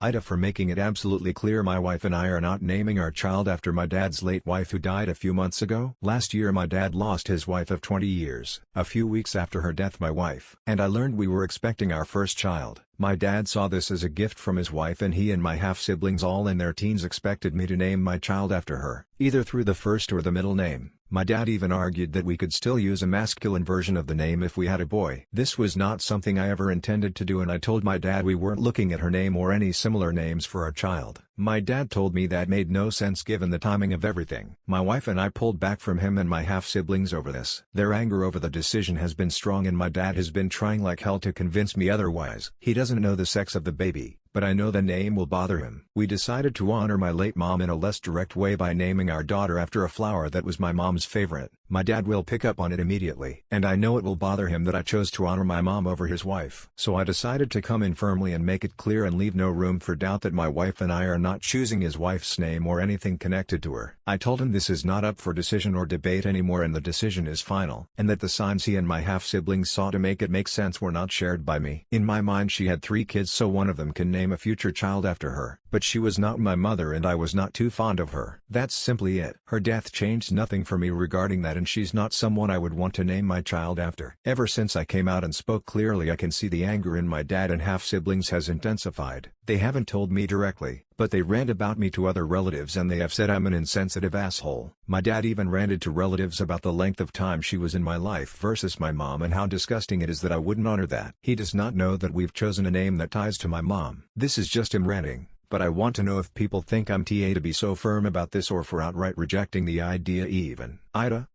AITA for making it absolutely clear my wife and I are not naming our child after my dad's late wife who died a few months ago. Last year my dad lost his wife of 20 years. A few weeks after her death my wife and I learned we were expecting our first child. My dad saw this as a gift from his wife and he and my half-siblings all in their teens expected me to name my child after her, either through the first or the middle name. My dad even argued that we could still use a masculine version of the name if we had a boy. This was not something I ever intended to do and I told my dad we weren't looking at her name or any similar names for our child. My dad told me that made no sense given the timing of everything. My wife and I pulled back from him and my half-siblings over this. Their anger over the decision has been strong and my dad has been trying like hell to convince me otherwise. He doesn't know the sex of the baby, but I know the name will bother him. We decided to honor my late mom in a less direct way by naming our daughter after a flower that was my mom's favorite. My dad will pick up on it immediately. And I know it will bother him that I chose to honor my mom over his wife. So I decided to come in firmly and make it clear and leave no room for doubt that my wife and I are not choosing his wife's name or anything connected to her. I told him this is not up for decision or debate anymore and the decision is final. And that the signs he and my half-siblings saw to make it make sense were not shared by me. In my mind she had 3 kids so one of them can name a future child after her. But she was not my mother and I was not too fond of her. That's simply it. Her death changed nothing for me regarding that and she's not someone I would want to name my child after. Ever since I came out and spoke clearly I can see the anger in my dad and half-siblings has intensified. They haven't told me directly, but they rant about me to other relatives and they have said I'm an insensitive asshole. My dad even ranted to relatives about the length of time she was in my life versus my mom and how disgusting it is that I wouldn't honor that. He does not know that we've chosen a name that ties to my mom. This is just him ranting. But I want to know if people think I'm TA to be so firm about this or for outright rejecting the idea even. AITA,